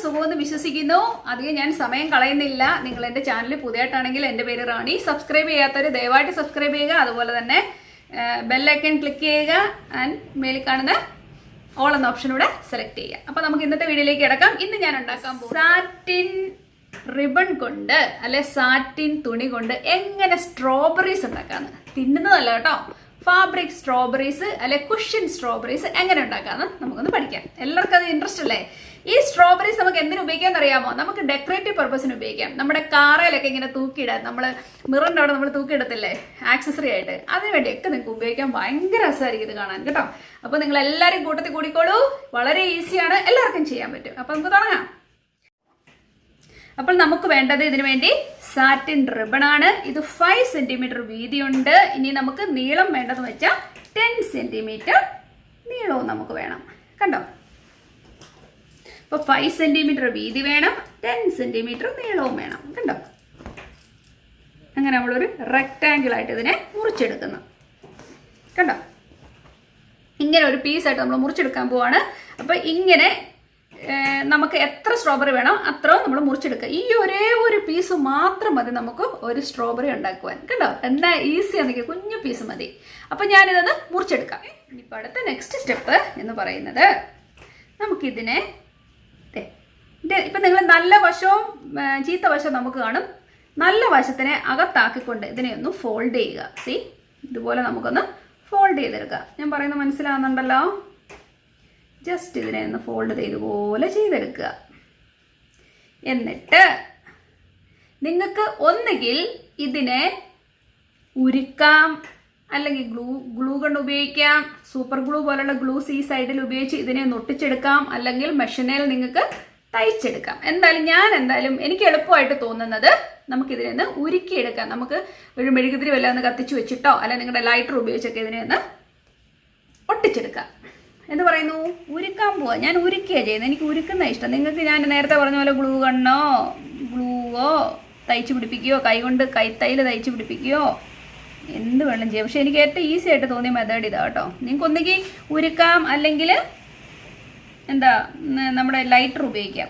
സുഖമെന്ന് വിശ്വസിക്കുന്നു. അധികം ഞാൻ സമയം കളയുന്നില്ല. നിങ്ങൾ എൻ്റെ ചാനൽ പുതിയതായിട്ടാണെങ്കിൽ എൻ്റെ പേര് റാണി. സബ്സ്ക്രൈബ് ചെയ്യാത്തവർ ദയവായിട്ട് സബ്സ്ക്രൈബ് ചെയ്യുക. അതുപോലെ തന്നെ ബെല്ലൈക്കൺ ക്ലിക്ക് ചെയ്യുക ആൻഡ് മേലിൽ കാണുന്ന ഓൾ എന്ന ഓപ്ഷനൂടെ സെലക്ട് ചെയ്യുക. അപ്പോൾ നമുക്ക് ഇന്നത്തെ വീഡിയോയിലേക്ക് കിടക്കാം. ഇന്ന് ഞാൻ ഉണ്ടാക്കാൻ പോകും സാറ്റിൻ റിബൺ കൊണ്ട് അല്ലെ സാറ്റിൻ തുണി കൊണ്ട് എങ്ങനെ സ്ട്രോബെറീസ് ഉണ്ടാക്കാന്ന്. തിന്നുന്നതല്ല കേട്ടോ, ഫാബ്രിക് സ്ട്രോബെറീസ് അല്ലെ കുഷ്യൻ സ്ട്രോബെറീസ് എങ്ങനെ ഉണ്ടാക്കാന്ന് നമുക്കൊന്ന് പഠിക്കാം. എല്ലാവർക്കും അത് ഇൻട്രസ്റ്റ് അല്ലേ? ഈ സ്ട്രോബെറീസ് നമുക്ക് എന്തിനു ഉപയോഗിക്കാന്ന് അറിയാമോ? നമുക്ക് ഡെക്കറേറ്റീവ് പർപ്പസിന് ഉപയോഗിക്കാം. നമ്മുടെ കാറയിലൊക്കെ ഇങ്ങനെ തൂക്കിയിടാൻ, നമ്മൾ മിററിൻ്റെ അവിടെ നമ്മൾ തൂക്കിയിടത്തില്ലേ ആക്സസറി ആയിട്ട്, അതിന് വേണ്ടിയൊക്കെ നിങ്ങൾക്ക് ഉപയോഗിക്കാൻ ഭയങ്കര രസമായിരിക്കും ഇത് കാണാൻ കേട്ടോ. അപ്പോൾ നിങ്ങൾ എല്ലാവരും കൂട്ടത്തിൽ കൂടിക്കോളൂ. വളരെ ഈസിയാണ്, എല്ലാവർക്കും ചെയ്യാൻ പറ്റും. അപ്പോൾ നമുക്ക് തുടങ്ങാം. അപ്പോൾ നമുക്ക് വേണ്ടത് ഇതിനു വേണ്ടി സാറ്റിൻ റിബൺ ആണ്. ഇത് 5 സെന്റിമീറ്റർ വീതിയുണ്ട്. ഇനി നമുക്ക് നീളം വേണ്ടതെന്ന് വെച്ചാൽ 10 സെന്റിമീറ്റർ നീളവും നമുക്ക് വേണം. കണ്ടോ? അപ്പോൾ 5 സെന്റിമീറ്റർ വീതി വേണം, 10 സെന്റിമീറ്റർ നീളവും വേണം. കണ്ടോ? അങ്ങനെ നമ്മളൊരു റെക്ടാങ്കിൾ ആയിട്ട് ഇതിനെ മുറിച്ചെടുക്കുന്നു. കണ്ടോ? ഇങ്ങനെ ഒരു പീസായിട്ട് നമ്മൾ മുറിച്ചെടുക്കാൻ പോവാണ്. അപ്പോൾ ഇങ്ങനെ നമുക്ക് എത്ര സ്ട്രോബെറി വേണോ അത്രയും നമ്മൾ മുറിച്ചെടുക്കുക. ഈ ഒരേ ഒരു പീസ് മാത്രം മതി നമുക്ക് ഒരു സ്ട്രോബെറി ഉണ്ടാക്കുവാൻ. കണ്ടോ? എന്താ ഈസിയാണെങ്കിൽ കുഞ്ഞു പീസ് മതി. അപ്പം ഞാനിതൊന്ന് മുറിച്ചെടുക്കാം. ഇനിയിപ്പോൾ അടുത്ത നെക്സ്റ്റ് സ്റ്റെപ്പ് എന്ന് പറയുന്നത് നമുക്കിതിനെ ഇപ്പം നിങ്ങൾ നല്ല വശവും ചീത്ത വശവും നമുക്ക് കാണും. നല്ല വശത്തിനെ അകത്താക്കിക്കൊണ്ട് ഇതിനെ ഒന്ന് ഫോൾഡ് ചെയ്യുക. സി, ഇതുപോലെ നമുക്കൊന്ന് ഫോൾഡ് ചെയ്തെടുക്കുക. ഞാൻ പറയുന്നത് മനസ്സിലാവുന്നുണ്ടല്ലോ? ജസ്റ്റ് ഇതിനെ ഒന്ന് ഫോൾഡ് ചെയ്തുപോലെ ചെയ്തെടുക്കുക. എന്നിട്ട് നിങ്ങൾക്ക് ഒന്നുകിൽ ഇതിനെ ഉരുക്കാം, അല്ലെങ്കിൽ ഗ്ലൂ കൊണ്ട് ഉപയോഗിക്കാം. സൂപ്പർ ഗ്ലൂ പോലുള്ള ഗ്ലൂസ് ഈ സൈഡിൽ ഉപയോഗിച്ച് ഇതിനെ ഒട്ടിച്ചെടുക്കാം, അല്ലെങ്കിൽ മെഷീനിൽ നിങ്ങൾക്ക് തയ്ച്ചെടുക്കാം. എന്തായാലും എനിക്ക് എളുപ്പമായിട്ട് തോന്നുന്നത് നമുക്കിതിനെ ഒന്ന് ഉരുക്കിയെടുക്കാം. നമുക്ക് ഒരു മെഴുകുതിരി വല്ല ഒന്ന് കത്തിച്ച് വെച്ചിട്ടോ അല്ലെങ്കിൽ നിങ്ങളുടെ ലൈറ്റർ ഉപയോഗിച്ചൊക്കെ ഇതിനെ ഒന്ന് ഒട്ടിച്ചെടുക്കാം. എന്ന് പറയുന്നു, ഉരുക്കാൻ പോവാ. ഞാൻ ഉരുക്കിയാണ് ചെയ്യുന്നത്. എനിക്ക് ഉരുക്കുന്ന ഇഷ്ടം. നിങ്ങൾക്ക് ഞാൻ നേരത്തെ പറഞ്ഞ പോലെ ഗ്ലൂ ഗണ്ണോ ഗ്ലൂവോ തയ്ച്ച് പിടിപ്പിക്കുകയോ കൈകൊണ്ട് കൈത്തൈൽ തയ്ച്ച് പിടിപ്പിക്കുകയോ എന്ത് വേണം ചെയ്യാം. പക്ഷെ എനിക്ക് ഏറ്റവും ഈസി ആയിട്ട് തോന്നിയ മെത്തേഡ് ഇതാ കേട്ടോ. നിങ്ങൾക്ക് ഒന്നുകിൽ ഉരുക്കാം, അല്ലെങ്കിൽ നമ്മുടെ ലൈറ്റർ ഉപയോഗിക്കാം.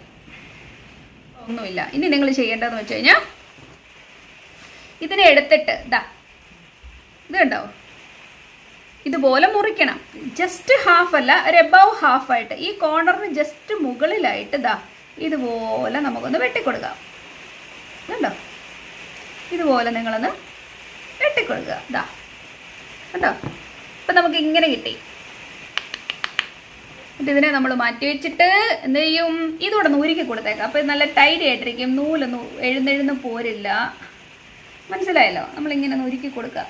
ഒന്നുമില്ല. ഇനി നിങ്ങൾ ചെയ്യേണ്ടതെന്ന് വെച്ച് കഴിഞ്ഞാൽ ഇതിനെ എടുത്തിട്ട് ഇത് കണ്ടോ, ഇതുപോലെ മുറിക്കണം. ജസ്റ്റ് ഹാഫ് അല്ല, ഒരു എബവ് ഹാഫായിട്ട് ഈ കോർണറിന് ജസ്റ്റ് മുകളിലായിട്ട് ഇതുപോലെ നമുക്കൊന്ന് വെട്ടിക്കൊടുക്കാം. കണ്ടോ? ഇതുപോലെ നിങ്ങളൊന്ന് വെട്ടിക്കൊടുക്കുക. കണ്ടോ? അപ്പം നമുക്ക് ഇങ്ങനെ കിട്ടി. എന്നിട്ട് ഇതിനെ നമ്മൾ മാറ്റി വെച്ചിട്ട് എന്ത് ചെയ്യും? ഇതോടെ ഒന്ന് ഉരുക്കി കൊടുത്തേക്കാം. അപ്പോൾ നല്ല ടൈറ്റ് ആയിട്ടിരിക്കും. നൂലൊന്നും എഴുന്നെഴുന്ന് പോരില്ല. മനസ്സിലായല്ലോ? നമ്മളിങ്ങനെ ഒന്ന് ഉരുക്കി കൊടുക്കുക.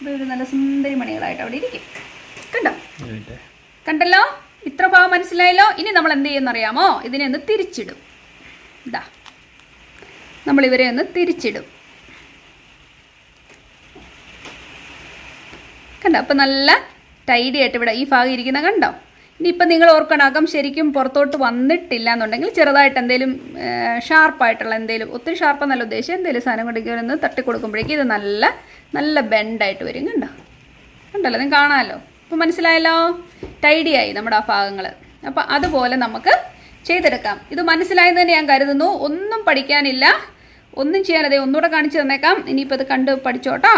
ഇതൊരു നല്ല സുന്ദരി മണികളായിട്ട് അവിടെ ഇരിക്കും. കണ്ടല്ലോ? ഇത്ര ഭാഗം മനസ്സിലായല്ലോ? ഇനി നമ്മൾ എന്ത് ചെയ്യുമെന്നറിയാമോ? ഇതിനെ ഒന്ന് തിരിച്ചിടും. നമ്മളിവരെ ഒന്ന് തിരിച്ചിടും. കണ്ടോ? അപ്പം നല്ല ടൈഡി ആയിട്ട് ഇവിടെ ഈ ഭാഗം ഇരിക്കുന്ന കണ്ടോ? ഇനിയിപ്പം നിങ്ങൾ ഓർക്കണം, അകം ശരിക്കും പുറത്തോട്ട് വന്നിട്ടില്ല എന്നുണ്ടെങ്കിൽ ചെറുതായിട്ട് എന്തെങ്കിലും ഷാർപ്പായിട്ടുള്ള എന്തെങ്കിലും, ഒത്തിരി ഷാർപ്പെന്നല്ല ഉദ്ദേശിച്ച്, എന്തെങ്കിലും സാധനം കൊണ്ടൊക്കെ ഒന്ന് തട്ടിക്കൊടുക്കുമ്പോഴേക്കും ഇത് നല്ല ബെൻഡായിട്ട് വരും. കണ്ടല്ലോ? നിങ്ങൾക്ക് കാണാമല്ലോ. അപ്പോൾ മനസ്സിലായല്ലോ? ടൈഡിയായി നമ്മുടെ ആ ഭാഗങ്ങൾ. അപ്പോൾ അതുപോലെ നമുക്ക് ചെയ്തെടുക്കാം. ഇത് മനസ്സിലായെന്ന് തന്നെ ഞാൻ കരുതുന്നു. ഒന്നും പഠിക്കാനില്ല, ഒന്നും ചെയ്യാനതെ. ഒന്നുകൂടെ കാണിച്ചു തന്നേക്കാം. ഇനിയിപ്പോൾ ഇത് കണ്ട് പഠിച്ചോട്ടോ.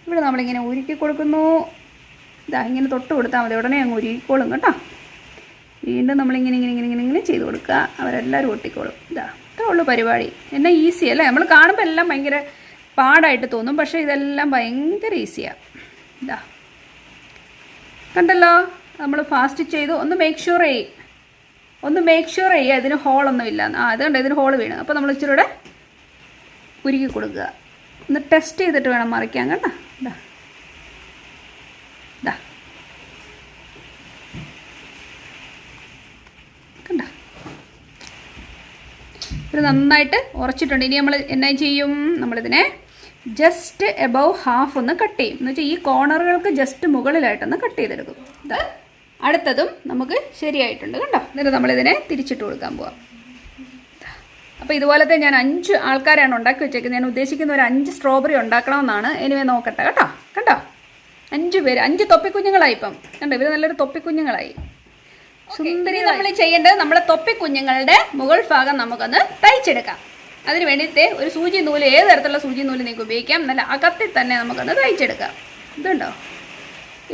ഇവിടെ നമ്മളിങ്ങനെ ഉരുക്കി കൊടുക്കുന്നു. ഇങ്ങനെ തൊട്ട് കൊടുത്താൽ മതി, ഉടനെ അങ്ങ് ഉരുക്കിക്കോളും കേട്ടോ. വീണ്ടും നമ്മളിങ്ങനെ ചെയ്ത് കൊടുക്കുക. അവരെല്ലാവരും ഒട്ടിക്കോളും. ഇത്രേ ഉള്ളൂ പരിപാടി. എന്നാ ഈസി അല്ലേ? നമ്മൾ കാണുമ്പോൾ എല്ലാം ഭയങ്കര പാടായിട്ട് തോന്നും, പക്ഷേ ഇതെല്ലാം ഭയങ്കര ഈസിയാണ്. കണ്ടല്ലോ? നമ്മൾ ഫാസ്റ്റ് ചെയ്തു. ഒന്ന് മേക്ക് ഷുവർ ചെയ്യുക ഇതിന് ഹോളൊന്നും ഇല്ല. അതുകൊണ്ട് ഇതിന് ഹോൾ വീണ്. അപ്പോൾ നമ്മൾ ഇച്ചിരി കൂടെ ഉരുക്കി കൊടുക്കുക. ഒന്ന് ടെസ്റ്റ് ചെയ്തിട്ട് വേണം മറിക്കാൻ. കേട്ടോ? കണ്ടോ? ഇത് നന്നായിട്ട് ഉറച്ചിട്ടുണ്ട്. ഇനി നമ്മൾ എന്നാ ചെയ്യും? നമ്മളിതിനെ ജസ്റ്റ് എബവ് ഹാഫ് ഒന്ന് കട്ട് ചെയ്യും. എന്ന് വെച്ചാൽ ഈ കോർണറുകൾക്ക് ജസ്റ്റ് മുകളിലായിട്ടൊന്ന് കട്ട് ചെയ്തെടുക്കും. അടുത്തതും നമുക്ക് ശരിയായിട്ടുണ്ട്. കണ്ടോ? എന്നിട്ട് നമ്മളിതിനെ തിരിച്ചിട്ട് കൊടുക്കാൻ പോവാം. അപ്പോൾ ഇതുപോലത്തെ ഞാൻ 5 ആൾക്കാരാണ് ഉണ്ടാക്കി വെച്ചേക്കുന്നത്. ഞാൻ ഉദ്ദേശിക്കുന്ന ഒരു 5 സ്ട്രോബെറി ഉണ്ടാക്കണമെന്നാണ്. എനിവേ നോക്കട്ടെ കേട്ടോ. കണ്ടോ? 5 പേര്, 5 തൊപ്പിക്കുഞ്ഞുങ്ങളായി. ഇപ്പം കണ്ടോ? ഇവർ നല്ലൊരു തൊപ്പിക്കുഞ്ഞുങ്ങളായി. സുന്ദരി. നമ്മൾ ചെയ്യേണ്ടത് നമ്മുടെ തൊപ്പി കുഞ്ഞുങ്ങളുടെ മുകൾ ഭാഗം നമുക്കൊന്ന് തയ്ച്ചെടുക്കാം. അതിന് വേണ്ടിയിട്ട് ഒരു സൂചി നൂല്, ഏത് തരത്തിലുള്ള സൂചി നൂല് നിങ്ങൾക്ക് ഉപയോഗിക്കാം. നല്ല അകത്തിൽ തന്നെ നമുക്കൊന്ന് തയ്ച്ചെടുക്കാം. ഇതുണ്ടോ,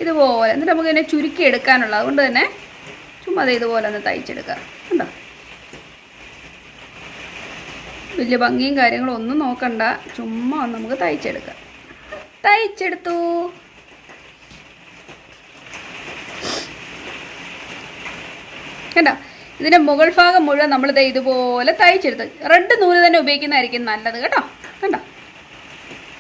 ഇതുപോലെ. എന്നിട്ട് നമുക്ക് ഇതിനെ ചുരുക്കി എടുക്കാനുള്ളത്, അതുകൊണ്ട് തന്നെ ചുമ്മാ ഇതുപോലെ ഒന്ന് തയ്ച്ചെടുക്കാം. ഉണ്ടോ, വലിയ ഭംഗിയും കാര്യങ്ങളും ഒന്നും നോക്കണ്ട, ചുമ്മാ ഒന്ന് നമുക്ക് തയ്ച്ചെടുക്കാം. തയ്ച്ചെടുത്തു. കണ്ടോ, ഇതിൻ്റെ മുകൾ ഭാഗം മുഴുവൻ നമ്മൾ ഇതുപോലെ തയ്ച്ചെടുത്ത്. റെഡ് നൂല് തന്നെ ഉപയോഗിക്കുന്നതായിരിക്കും നല്ലത് കേട്ടോ. കണ്ടോ,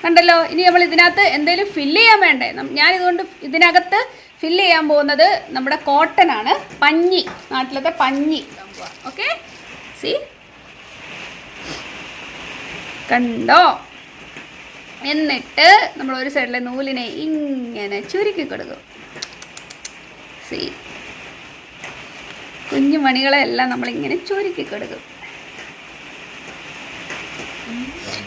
കണ്ടല്ലോ. ഇനി നമ്മൾ ഇതിനകത്ത് എന്തെങ്കിലും ഫില്ല് ചെയ്യാൻ വേണ്ടേ? ഞാനിതുകൊണ്ട് ഇതിനകത്ത് ഫില്ല് ചെയ്യാൻ പോകുന്നത് നമ്മുടെ കോട്ടൺ ആണ്, പഞ്ഞി, നാട്ടിലത്തെ പഞ്ഞി. ഓക്കെ, സി, കണ്ടോ. എന്നിട്ട് നമ്മൾ ഒരു സൈഡിലെ നൂലിനെ ഇങ്ങനെ ചുരുക്കി കൊടുക്കും. സി, കുഞ്ഞു മണികളെല്ലാം നമ്മളിങ്ങനെ ചുരുക്കി കൊടുക്കും.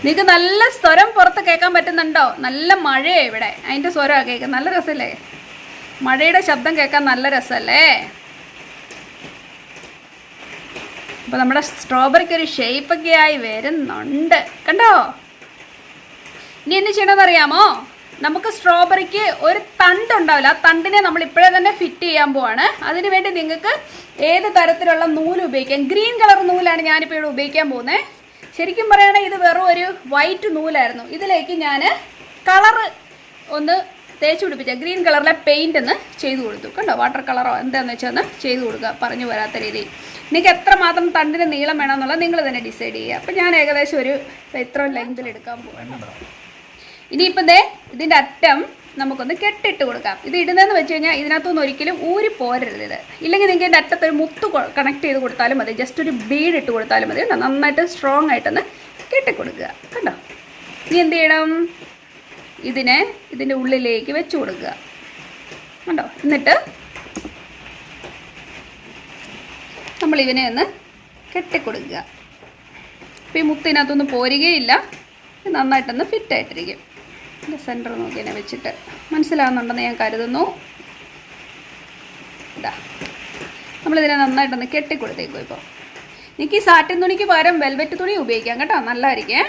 നിങ്ങൾക്ക് നല്ല സ്വരം പുറത്ത് കേൾക്കാൻ പറ്റുന്നുണ്ടോ? നല്ല മഴയാണ് ഇവിടെ, അതിൻ്റെ സ്വരമാണ് കേൾക്കാൻ. നല്ല രസമല്ലേ? മഴയുടെ ശബ്ദം കേൾക്കാൻ നല്ല രസമല്ലേ? അപ്പോൾ നമ്മുടെ സ്ട്രോബെറിക്ക് ഒരു ഷേപ്പൊക്കെ ആയി വരുന്നുണ്ട്, കണ്ടോ. ഇനി എന്ത് ചെയ്യണമെന്ന് അറിയാമോ? നമുക്ക് സ്ട്രോബെറിക്ക് ഒരു തണ്ടുണ്ടാവില്ല, ആ തണ്ടിനെ നമ്മൾ ഇപ്പോഴേ തന്നെ ഫിറ്റ് ചെയ്യാൻ പോവാണ്. അതിന് വേണ്ടി നിങ്ങൾക്ക് ഏത് തരത്തിലുള്ള നൂല് ഉപയോഗിക്കാം. ഗ്രീൻ കളർ നൂലാണ് ഞാനിപ്പോൾ ഇവിടെ ഉപയോഗിക്കാൻ പോകുന്നത്. ശരിക്കും പറയുകയാണെങ്കിൽ ഇത് വെറും ഒരു വൈറ്റ് നൂലായിരുന്നു. ഇതിലേക്ക് ഞാൻ കളറ് ഒന്ന് തേച്ച് പിടിപ്പിച്ച ഗ്രീൻ കളറിലെ പെയിൻ്റ് ഒന്ന് ചെയ്ത് കൊടുത്തു. കണ്ടോ, വാട്ടർ കളറോ എന്താണെന്ന് വെച്ചാൽ ഒന്ന് ചെയ്ത് കൊടുക്കുക, പറഞ്ഞു വരാത്ത രീതിയിൽ. നിങ്ങൾക്ക് എത്രമാത്രം തണ്ടിന് നീളം വേണമെന്നുള്ളത് നിങ്ങൾ തന്നെ ഡിസൈഡ് ചെയ്യുക. അപ്പം ഞാൻ ഏകദേശം ഒരു ഇത്ര ലെങ്തിൽ എടുക്കാൻ പോകണം. ഇനിയിപ്പം ഇതിൻ്റെ അറ്റം നമുക്കൊന്ന് കെട്ടിട്ട് കൊടുക്കാം. ഇത് ഇടുന്നതെന്ന് വെച്ച് കഴിഞ്ഞാൽ ഇതിനകത്തുനിന്ന് ഒരിക്കലും ഊരി പോരരുത് ഇത്. ഇല്ലെങ്കിൽ നിങ്ങൾക്ക് ഇതിൻ്റെ അറ്റത്തൊരു മുത്ത് കണക്ട് ചെയ്ത് കൊടുത്താലും മതി, ജസ്റ്റ് ഒരു ബീഡ് ഇട്ട് കൊടുത്താലും മതി. കേട്ടോ, നന്നായിട്ട് സ്ട്രോങ് ആയിട്ടൊന്ന് കെട്ടിക്കൊടുക്കുക. കണ്ടോ, ഇനി എന്ത് ചെയ്യണം? ഇതിൻ്റെ ഉള്ളിലേക്ക് വെച്ച് കൊടുക്കുക. കണ്ടോ, എന്നിട്ട് നമ്മളിതിനെ ഒന്ന് കെട്ടിക്കൊടുക്കുക. അപ്പോൾ ഈ മുത്തിനകത്തൊന്നും പോരുകയില്ല, നന്നായിട്ടൊന്ന് ഫിറ്റായിട്ടിരിക്കും. സെൻറ്റർ നോക്കി തന്നെ വെച്ചിട്ട് മനസ്സിലാകുന്നുണ്ടെന്ന് ഞാൻ കരുതുന്നു. ഇതാ, നമ്മളിതിനെ നന്നായിട്ടൊന്ന് കെട്ടിക്കൊടുത്തേക്കും. ഇപ്പോൾ എനിക്ക് ഈ സാറ്റിൻ തുണിക്ക് പകരം വെൽവെറ്റ് തുണി ഉപയോഗിക്കാം കേട്ടോ, നല്ലതായിരിക്കേ.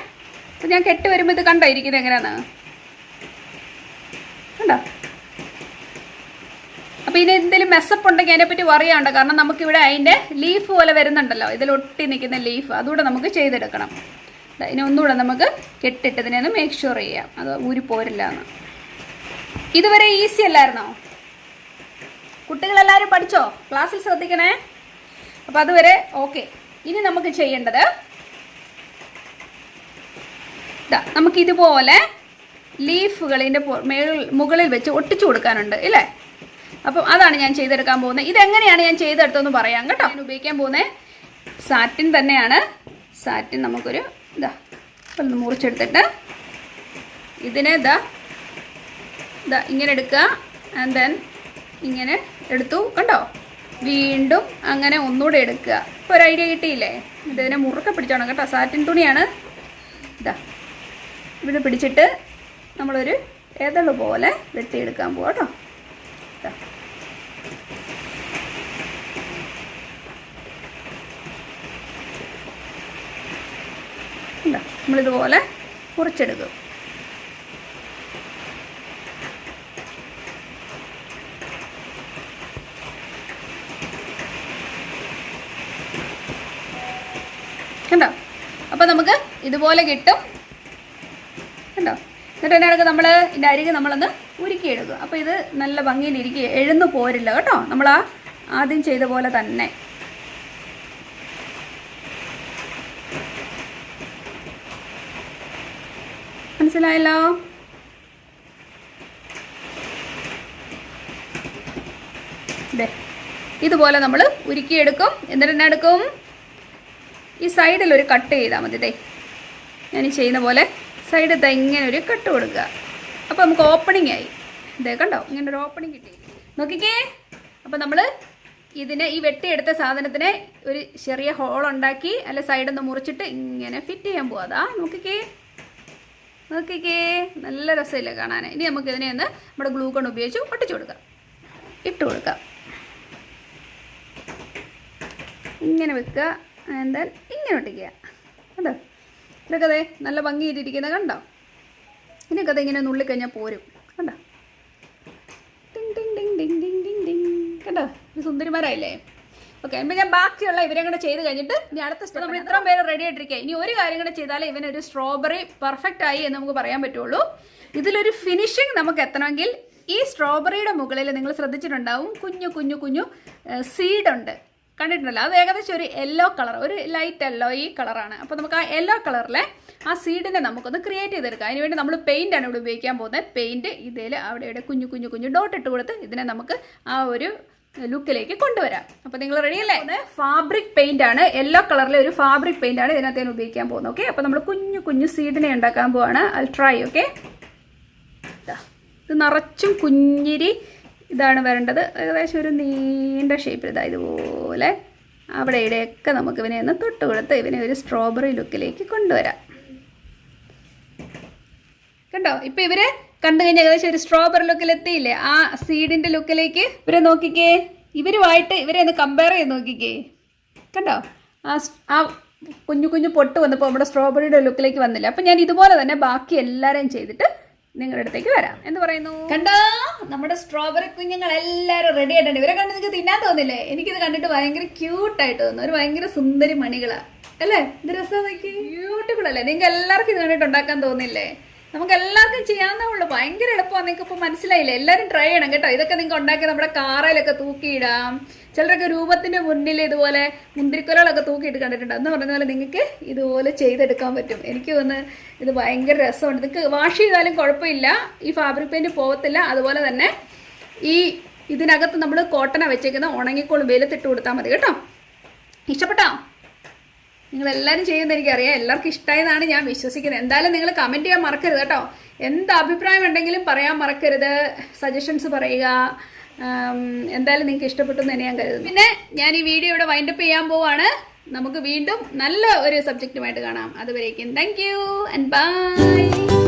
അപ്പോൾ ഞാൻ കെട്ടി വരുമ്പോൾ ഇത് കണ്ടോ ഇരിക്കുന്നത് എങ്ങനെയാണെന്ന് കണ്ടോ. അപ്പോൾ ഇതിന് എന്തെങ്കിലും മെസ്സപ്പ് ഉണ്ടെങ്കിൽ അതിനെപ്പറ്റി പറയാനുണ്ട്. കാരണം നമുക്കിവിടെ അതിൻ്റെ ലീഫ് പോലെ വരുന്നുണ്ടല്ലോ, ഇതിലൊട്ടി നിൽക്കുന്ന ലീഫ്, അതുകൂടെ നമുക്ക് ചെയ്തെടുക്കണം. ഇതിനെ ഒന്നുകൂടെ നമുക്ക് കെട്ടിട്ടതിനെ ഒന്ന് മേക്ക് ഷുവർ ചെയ്യാം, അത് ഊരി പോരില്ല എന്ന്. ഇതുവരെ ഈസി അല്ലായിരുന്നോ? കുട്ടികളെല്ലാവരും പഠിച്ചോ? ക്ലാസ്സിൽ ശ്രദ്ധിക്കണേ. അപ്പോൾ അതുവരെ ഓക്കെ. ഇനി നമുക്ക് ചെയ്യേണ്ടത് നമുക്കിതുപോലെ ലീഫുകളിൻ്റെ മുകളിൽ വെച്ച് ഒട്ടിച്ചു കൊടുക്കാനുണ്ട് ഇല്ലേ? അപ്പം അതാണ് ഞാൻ ചെയ്തെടുക്കാൻ പോകുന്നത്. ഇതെങ്ങനെയാണ് ഞാൻ ചെയ്തെടുത്തതെന്ന് പറയാം കേട്ടോ. ഞാൻ ഉപയോഗിക്കാൻ പോകുന്നത് സാറ്റിൻ തന്നെയാണ്. സാറ്റിൻ നമുക്കൊരു ഒന്ന് മുറിച്ചെടുത്തിട്ട് ഇതിനെ ഇങ്ങനെ എടുക്കുക. ആൻഡ് ദെൻ ഇങ്ങനെ എടുത്തു, കണ്ടോ. വീണ്ടും അങ്ങനെ ഒന്നുകൂടെ എടുക്കുക. ഇപ്പോൾ ഒരു ഐഡിയ കിട്ടിയില്ലേ? ഇതിനെ മുറുക്കെ പിടിച്ചോണം കേട്ടോ, സാറ്റിൻ തുണിയാണ്. ഇവിടെ പിടിച്ചിട്ട് നമ്മളൊരു ഏതള് പോലെ വെട്ടിയെടുക്കാൻ പോവാം കേട്ടോ. നമ്മളിതുപോലെ മുറിച്ചെടുക്കും. കണ്ടോ, അപ്പോൾ നമുക്ക് ഇതുപോലെ കിട്ടും. കണ്ടോ, എന്നിട്ട് അതിനകത്ത് നമ്മൾ ഇതിൻ്റെ അരികെ നമ്മളൊന്ന് ഉരുക്കിയെടുക്കും. അപ്പോൾ ഇത് നല്ല ഭംഗിയിലിരിക്കുക, എഴുന്നു പോരില്ല കേട്ടോ, നമ്മൾ ആദ്യം ചെയ്ത പോലെ തന്നെ. മനസ്സിലായല്ലോ? ഇതുപോലെ നമ്മൾ ഉരുക്കിയെടുക്കും. എന്നിട്ട് എന്നാ എടുക്കും? ഈ സൈഡിൽ ഒരു കട്ട് ചെയ്താൽ മതി. ഞാൻ ഈ ചെയ്യുന്ന പോലെ സൈഡിൽ ഇങ്ങനെ ഒരു കട്ട് കൊടുക്കുക. അപ്പോൾ നമുക്ക് ഓപ്പണിംഗ് ആയി. കണ്ടോ, ഇങ്ങനെ ഒരു ഓപ്പണിംഗ് കിട്ടി. നോക്കിക്കേ. അപ്പോൾ നമ്മൾ ഇതിനെ ഈ വെട്ടിയെടുത്ത സാധനത്തിനെ ഒരു ചെറിയ ഹോൾ ഉണ്ടാക്കി അല്ല സൈഡിൽ നിന്ന് മുറിച്ചിട്ട് ഇങ്ങനെ ഫിറ്റ് ചെയ്യാൻ പോവാ. നോക്കിക്കേ, നല്ല രസമില്ല കാണാൻ. ഇനി നമുക്ക് ഇതിനെ ഒന്ന് നമ്മുടെ ഗ്ലൂ ഗൺ ഉപയോഗിച്ച് ഒട്ടിച്ചു കൊടുക്കാം, ഇട്ട് കൊടുക്കാം. ഇങ്ങനെ വെക്കുക, ആൻഡ് ദെൻ ഇങ്ങനെ ഒട്ടിക്കുക. കണ്ടോ? ഇതൊക്കെ അതെ നല്ല ഭംഗിയിട്ടിരിക്കുന്നത് കണ്ടോ? ഇതിനൊക്കെ അത് ഇങ്ങനെ നുള്ളിക്കഴിഞ്ഞാൽ പോരും. കണ്ടോ? ടിങ് ടിങ് ടിങ് ടിങ് ടിങ് ടിങ് ടിങ്. കണ്ടോ? ഇത് സുന്ദരിമാരായില്ലേ? ഓക്കെ, അപ്പോൾ ഞാൻ ബാക്കിയുള്ള ഇവരെ കൂടെ ചെയ്ത് കഴിഞ്ഞിട്ട് ഇനി അടുത്ത സ്റ്റെപ്പ്. നമ്മൾ ഇത്രയും പേര് റെഡി ആയിട്ടിരിക്കുക. ഇനി ഒരു കാര്യം കൂടെ ചെയ്താലേ ഇവനൊരു സ്ട്രോബെറി പെർഫെക്റ്റ് ആയി എന്ന് നമുക്ക് പറയാൻ പറ്റുള്ളൂ. ഇതിലൊരു ഫിനിഷിങ് നമുക്ക് എത്തണമെങ്കിൽ ഈ സ്ട്രോബെറിയുടെ മുകളിൽ നിങ്ങൾ ശ്രദ്ധിച്ചിട്ടുണ്ടാവും കുഞ്ഞു കുഞ്ഞു കുഞ്ഞു സീഡുണ്ട്, കണ്ടിട്ടുണ്ടല്ലോ? അത് ഏകദേശം ഒരു യെല്ലോ കളർ, ഒരു ലൈറ്റ് യെല്ലോ ഈ കളറാണ്. അപ്പോൾ നമുക്ക് ആ യെല്ലോ കളറിലെ ആ സീഡിനെ നമുക്കൊന്ന് ക്രിയേറ്റ് ചെയ്തെടുക്കാം. അതിനുവേണ്ടി നമ്മൾ പെയിൻ്റാണ് ഇവിടെ ഉപയോഗിക്കാൻ പോകുന്നത്. പെയിൻറ്റ് ഇതിൽ അവിടെ ഇവിടെ കുഞ്ഞു കുഞ്ഞു കുഞ്ഞു ഡോട്ട് ഇട്ട് കൊടുത്ത് ഇതിനെ നമുക്ക് ആ ഒരു ലുക്കിലേക്ക് കൊണ്ടുവരാം. അപ്പോൾ നിങ്ങൾ റെഡിയല്ലേ? ഫാബ്രിക് പെയിൻ്റ് ആണ്, യെല്ലോ കളറിലെ ഒരു ഫാബ്രിക് പെയിൻ്റ് ആണ് ഇതിനകത്തേന് ഉപയോഗിക്കാൻ പോകുന്നത്. ഓക്കെ, അപ്പോൾ നമ്മൾ കുഞ്ഞു കുഞ്ഞു സീഡിനെ ഉണ്ടാക്കാൻ പോവാണ്. I try. ഓക്കെ, ഇത് നിറച്ചും കുഞ്ഞിരി ഇതാണ് വരേണ്ടത്. ഏകദേശം ഒരു നീണ്ട ഷേപ്പിൽ ഇതാ ഇതുപോലെ അവിടെ ഇവിടെയൊക്കെ നമുക്ക് ഇവനെ ഒന്ന് തൊട്ട് കൊടുത്ത് ഇവനെ ഒരു സ്ട്രോബെറി ലുക്കിലേക്ക് കൊണ്ടുവരാം. കണ്ടോ? ഇപ്പം ഇവര് കണ്ടു കഴിഞ്ഞാൽ ഏകദേശം ഒരു സ്ട്രോബെറി ലുക്കിൽ എത്തിയില്ലേ? ആ സീഡിൻ്റെ ലുക്കിലേക്ക് ഇവരെ നോക്കിക്കേ. ഇവരുമായിട്ട് ഇവരെ ഒന്ന് കമ്പയർ ചെയ്ത് നോക്കിക്കേ. കണ്ടോ? ആ കുഞ്ഞു കുഞ്ഞു പൊട്ട് വന്നപ്പോൾ നമ്മുടെ സ്ട്രോബെറിയുടെ ലുക്കിലേക്ക് വന്നില്ല. അപ്പം ഞാൻ ഇതുപോലെ തന്നെ ബാക്കി എല്ലാവരെയും ചെയ്തിട്ട് നിങ്ങളുടെ അടുത്തേക്ക് വരാം. എന്ത് പറയുന്നു? കണ്ടോ? നമ്മുടെ സ്ട്രോബെറി കുഞ്ഞുങ്ങൾ എല്ലാവരും റെഡി ആയിട്ടുണ്ട്. ഇവരെ കണ്ട് നിങ്ങൾക്ക് തിന്നാൻ തോന്നില്ലേ? എനിക്കിത് കണ്ടിട്ട് ഭയങ്കര ക്യൂട്ടായിട്ട് തോന്നുന്നു. ഒരു ഭയങ്കര സുന്ദരി മണികളാണ് അല്ലേ? ഇത് രസം നോക്കി, ബ്യൂട്ടിഫുൾ അല്ലേ? നിങ്ങൾക്ക് എല്ലാവർക്കും ഇത് കണ്ടിട്ട് ഉണ്ടാക്കാൻ തോന്നില്ലേ? നമുക്ക് എല്ലാവർക്കും ചെയ്യാവുന്നേ ഉള്ളൂ. ഭയങ്കര എളുപ്പമാണ്. നിങ്ങൾക്ക് ഇപ്പോൾ മനസ്സിലായില്ലേ? എല്ലാവരും ട്രൈ ചെയ്യണം കേട്ടോ. ഇതൊക്കെ നിങ്ങൾക്ക് ഉണ്ടാക്കി നമ്മുടെ കാറയിലൊക്കെ തൂക്കിയിടാം. ചിലരൊക്കെ രൂപത്തിൻ്റെ മുന്നിൽ ഇതുപോലെ മുന്തിരിക്കൊലകളൊക്കെ തൂക്കിയിട്ട് കണ്ടിട്ടുണ്ട്. എന്ന് പറഞ്ഞ പോലെ നിങ്ങൾക്ക് ഇതുപോലെ ചെയ്തെടുക്കാൻ പറ്റും. എനിക്ക് തോന്നുന്നു ഇത് ഭയങ്കര രസമുണ്ട്. നിങ്ങൾക്ക് വാഷ് ചെയ്താലും കുഴപ്പമില്ല, ഈ ഫാബ്രിക് പെയിൻറ്റ് പോകത്തില്ല. അതുപോലെ തന്നെ ഇതിനകത്ത് നമ്മൾ കോട്ടന വെച്ചേക്കുന്ന ഉണങ്ങിക്കോളും, വെയിലത്തിട്ട് കൊടുത്താൽ മതി കേട്ടോ. ഇഷ്ടപ്പെട്ടോ? നിങ്ങളെല്ലാവരും ചെയ്യുമെന്ന് എനിക്കറിയാം. എല്ലാവർക്കും ഇഷ്ടമായെന്നാണ് ഞാൻ വിശ്വസിക്കുന്നത്. എന്തായാലും നിങ്ങൾ കമൻറ്റ് ചെയ്യാൻ മറക്കരുത് കേട്ടോ. എന്ത് അഭിപ്രായം ഉണ്ടെങ്കിലും പറയാൻ മറക്കരുത്. സജഷൻസ് പറയുക. എന്തായാലും നിങ്ങൾക്ക് ഇഷ്ടപ്പെട്ടു എന്ന് തന്നെ ഞാൻ കരുതുന്നു. പിന്നെ ഞാൻ ഈ വീഡിയോ ഇവിടെ വൈൻഡപ്പ് ചെയ്യാൻ പോവാണ്. നമുക്ക് വീണ്ടും നല്ല ഒരു സബ്ജക്റ്റുമായിട്ട് കാണാം. അതുവരേക്കും താങ്ക് യു ആൻഡ് ബൈ.